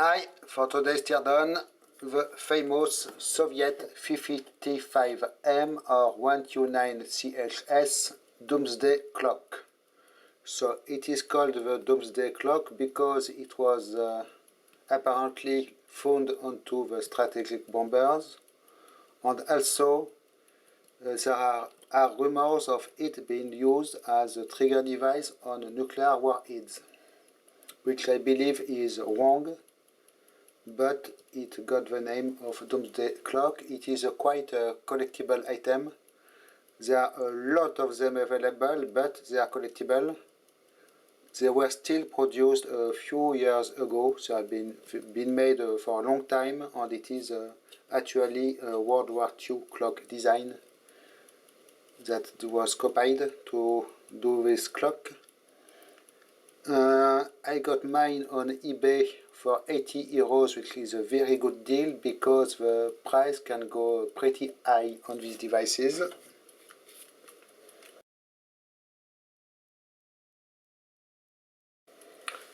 Hi, for today's teardown, the famous Soviet 55M or 129CHS Doomsday clock. So it is called the Doomsday clock because it was apparently found onto the strategic bombers, and also there are rumors of it being used as a trigger device on nuclear warheads, which I believe is wrong, but it got the name of Doomsday Clock. It is a quite a collectible item. There are a lot of them available, but they are collectible. They were still produced a few years ago. They have been made for a long time, and it is actually a World War II clock design that was copied to do this clock. I got mine on eBay for 80 euros, which is a very good deal because the price can go pretty high on these devices.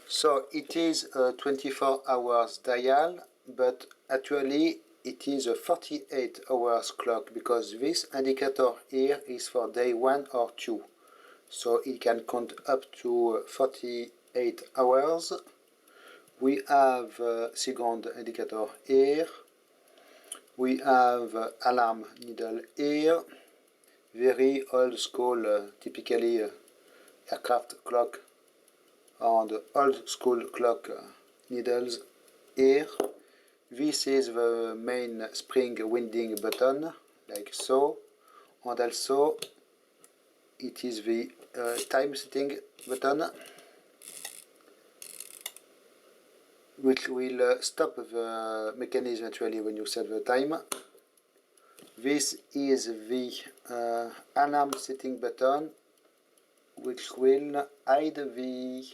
So it is a 24 hours dial, but actually it is a 48 hours clock because this indicator here is for day 1 or 2. So it can count up to 48 hours. We have a second indicator here. We have alarm needle here. Very old school, typically aircraft clock and old school clock needles here. This is the main spring winding button, like so, and also it is the time setting button, which will stop the mechanism actually when you set the time. This is the alarm setting button, which will hide the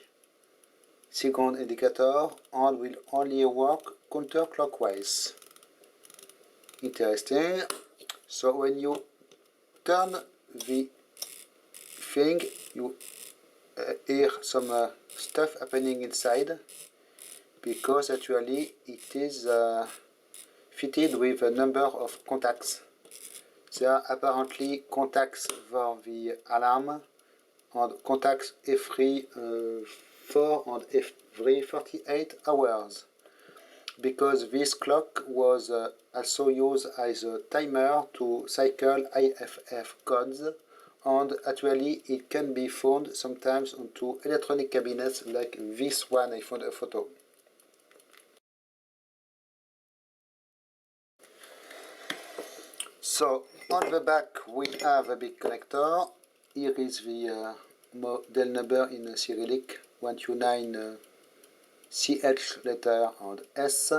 second indicator and will only work counterclockwise. Interesting. So when you turn the thing, you hear some stuff happening inside, because actually it is fitted with a number of contacts. There are apparently contacts for the alarm and contacts every 4 and every 48 hours, because this clock was also used as a timer to cycle IFF codes, and actually it can be found sometimes onto electronic cabinets like this one I found a photo. So on the back we have a big connector. Here is the model number in Cyrillic, 129 CH letter and S.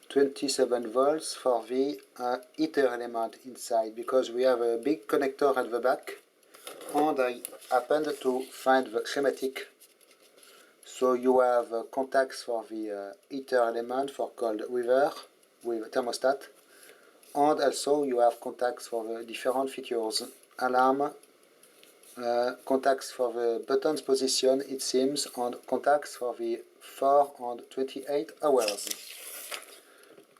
27 volts for the heater element inside, because we have a big connector at the back, and I happened to find the schematic. So you have contacts for the heater element for cold weather with thermostat, and also you have contacts for the different features, alarm, contacts for the buttons position it seems, and contacts for the 4 and 28 hours.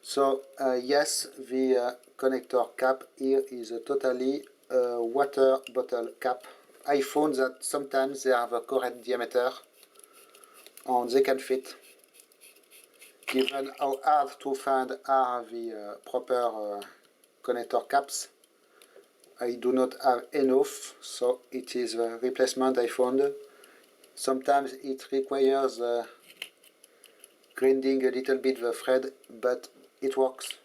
So yes, the connector cap here is a totally water bottle cap. I found that sometimes they have a correct diameter and they can fit. Given how hard to find are the proper connector caps, I do not have enough, so it is a replacement I found. Sometimes it requires grinding a little bit the thread, but it works,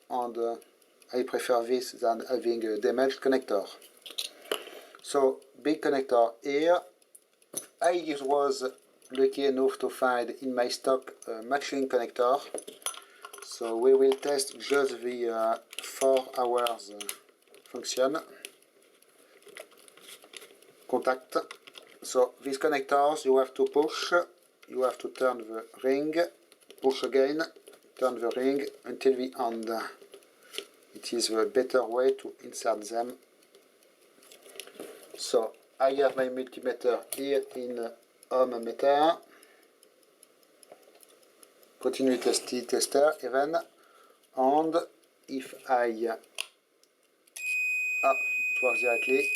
and I prefer this than having a damaged connector. So big connector here. I was lucky enough to find in my stock a matching connector, so we will test just the 4 hours function. Contact. So these connectors you have to push, you have to turn the ring, push again, turn the ring until the end. It is the better way to insert them. So I have my multimeter here in ohm meter. continuity tester even, and if I it works directly,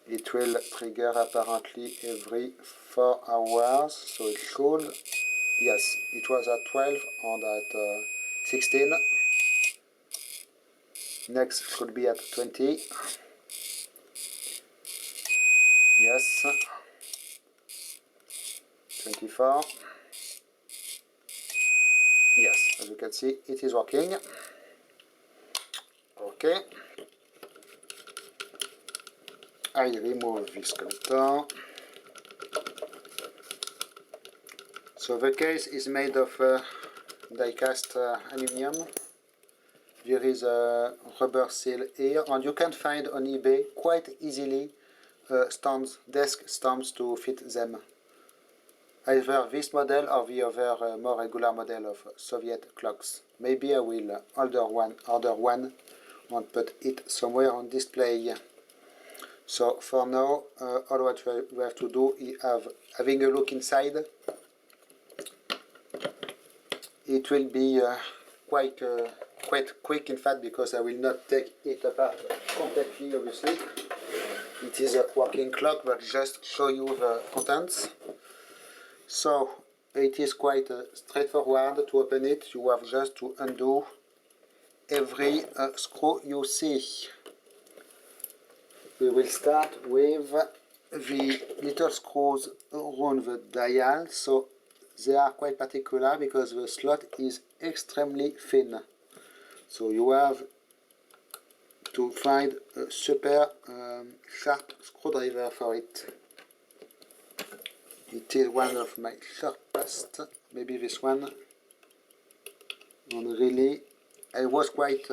it will trigger apparently every 4 hours, so it should, yes, it was at 12 and at 16. Next should be at 20. Yes. 24. Yes, as you can see, it is working. Okay. I remove this connector. So the case is made of die-cast aluminum. There is a rubber seal here, and you can find on eBay quite easily stands, desk stands to fit them. Either this model or the other more regular model of Soviet clocks. Maybe I will order one and put it somewhere on display. So for now, all what we have to do is having a look inside. It will be quite quick, in fact, because I will not take it apart completely, obviously. It is a working clock, but just show you the contents. So it is quite straightforward to open it. You have just to undo every screw you see. We will start with the little screws around the dial. So they are quite particular because the slot is extremely thin. So you have to find a super sharp screwdriver for it. It is one of my sharpest, maybe this one. And really, I was quite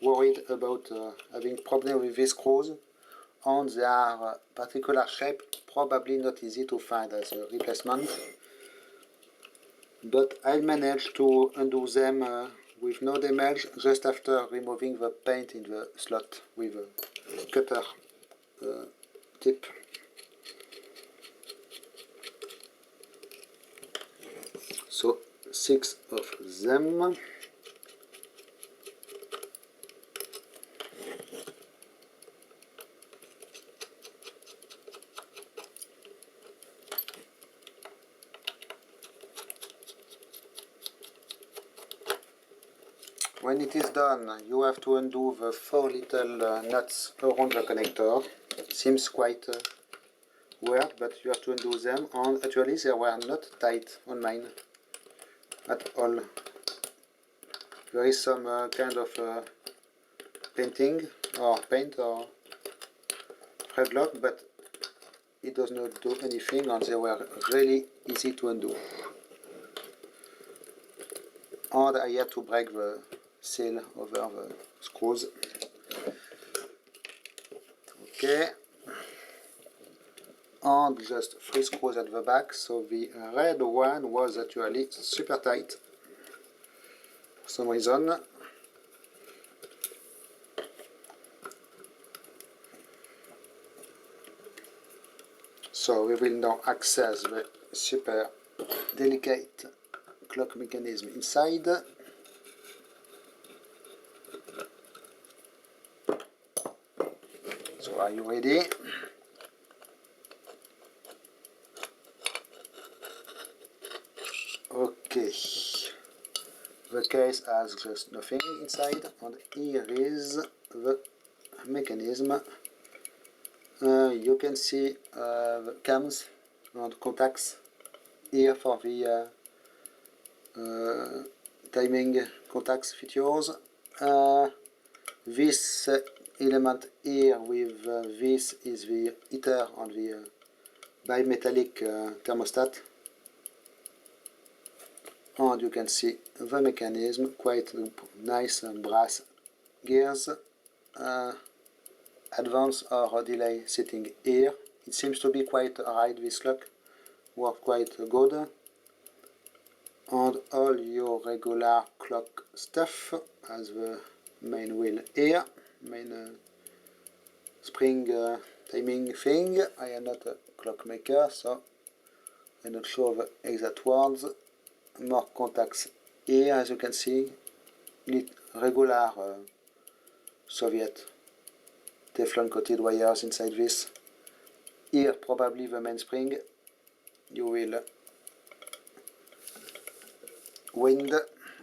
worried about having problem with these screws, and they are particular shape, probably not easy to find as a replacement. But I managed to undo them with no damage just after removing the paint in the slot with a cutter tip. So 6 of them. When it is done, you have to undo the 4 little nuts around the connector. Seems quite weird, but you have to undo them, and actually they were not tight on mine at all. There is some kind of painting or paint or thread lock, but it does not do anything, and they were really easy to undo. And I had to break the seal over the screws. Okay. And just 3 screws at the back, so the red one was actually super tight for some reason. So we will now access the super delicate clock mechanism inside. So are you ready? Okay, the case has just nothing inside, and here is the mechanism. You can see the cams and contacts here for the timing contacts features. This element here with this is the heater on the bimetallic thermostat. And you can see the mechanism, quite nice brass gears, advance or delay setting here. It seems to be quite alright, this clock, works quite good. And all your regular clock stuff as the main wheel here, main spring timing thing. I am not a clockmaker, so and not sure of the exact words. More contacts here, as you can see, regular Soviet Teflon coated wires inside this. Here probably the mainspring. You will wind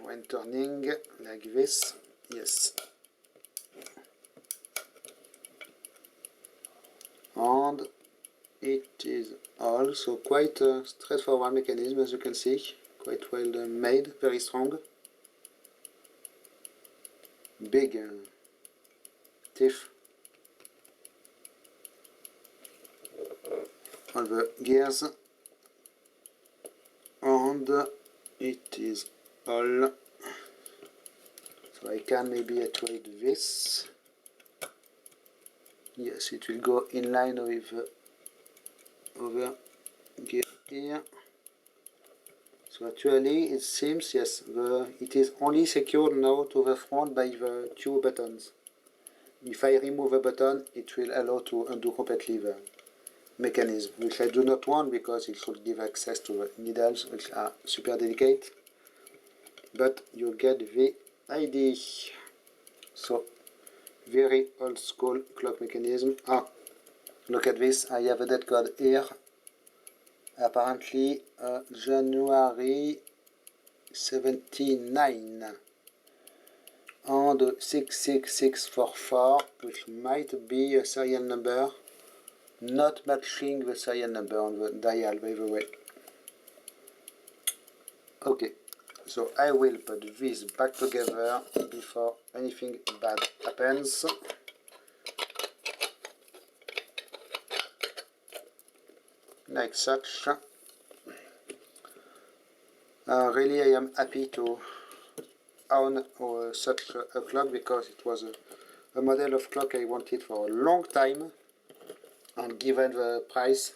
when turning like this. Yes. And it is also quite a straightforward mechanism, as you can see. Quite well made, very strong. Big teeth on the gears, and it is all. So I can maybe actuate this. Yes, it will go in line with the other gear here. So actually it seems, yes, it is only secured now to the front by the two buttons. If I remove the button, it will allow to undo completely the mechanism, which I do not want because it should give access to the needles, which are super delicate. But you get the idea. So, very old school clock mechanism. Ah, look at this, I have a date code here. Apparently January 79 and 66644, which might be a serial number, not matching the serial number on the dial, by the way. Okay, so I will put this back together before anything bad happens. Like such. Really I am happy to own such a clock because it was a model of clock I wanted for a long time, and given the price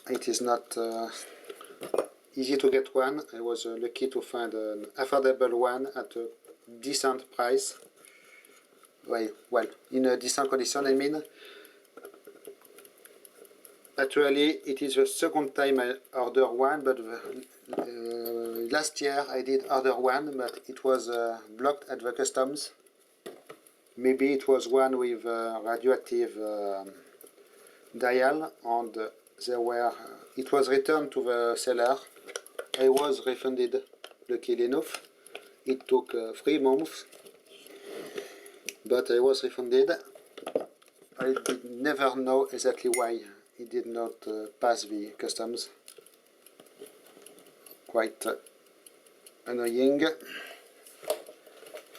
it is not easy to get one. I was lucky to find an affordable one at a decent price. Well, in a decent condition, I mean. Actually, it is the second time I order one, but last year I did order one, but it was blocked at the customs. Maybe it was one with radioactive dial, and it was returned to the seller. I was refunded, luckily enough. It took 3 months, but I was refunded. I did never know exactly why it did not pass the customs. Quite annoying,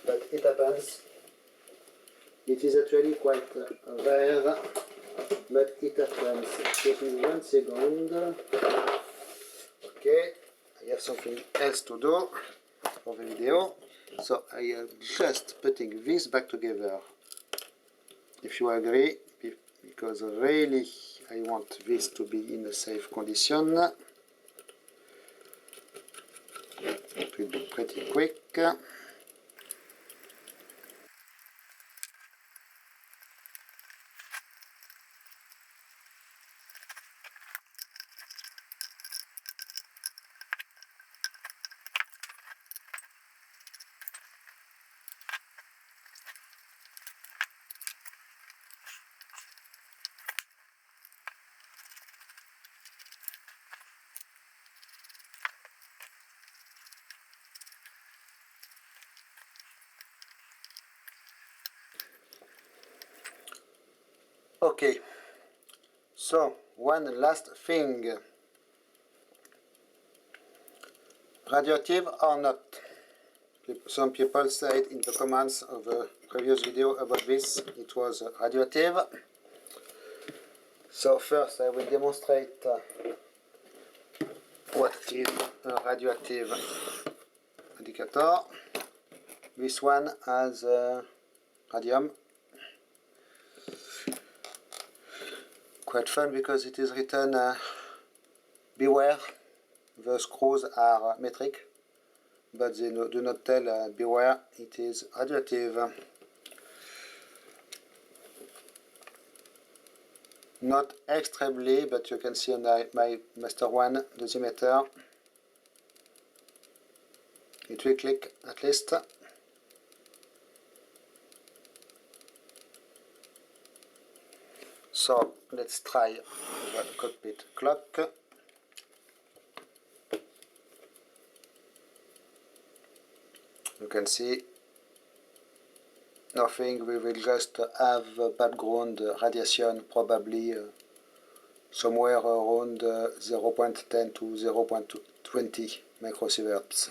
but it happens. It is actually quite rare, but it happens. Give me 1 second. Okay, I have something else to do for the video. So I am just putting this back together, if you agree, because really I want this to be in a safe condition. It will be pretty quick. Okay, so one last thing. Radioactive or not? Some people said in the comments of the previous video about this, it was radioactive. So first I will demonstrate what is a radioactive indicator. This one has radium. Quite fun because it is written beware, the screws are metric, but they do not tell beware, it is radioactive. Not extremely, but you can see on my master one dosimeter. It will click at least. So let's try the cockpit clock. You can see nothing. We will just have background radiation, probably somewhere around 0.10 to 0.20 microsieverts.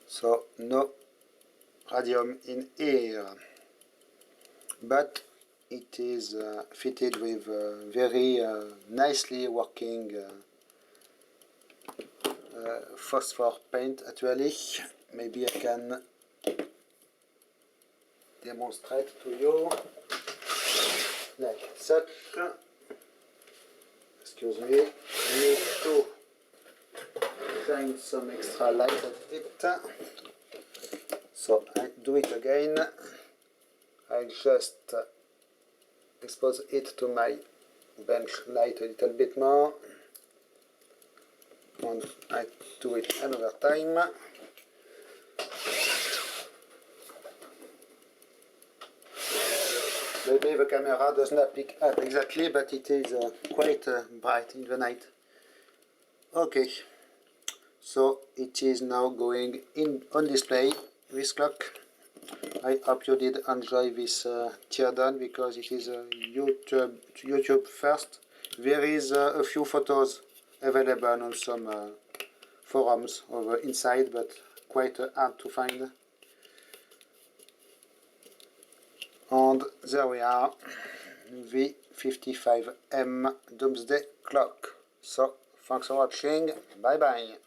So no radium in here, but it is fitted with very nicely working phosphor paint actually. Maybe I can demonstrate to you like such. Excuse me, I need to shine some extra light at it. So I do it again. I just expose it to my bench light a little bit more. And I do it another time. Maybe the camera does not pick up exactly, but it is quite bright in the night. Okay, so it is now going in on display, this clock. I hope you did enjoy this teardown because it is YouTube first. There is a few photos available on some forums over inside, but quite hard to find. And there we are, the 55M Doomsday clock. So thanks for watching, bye bye.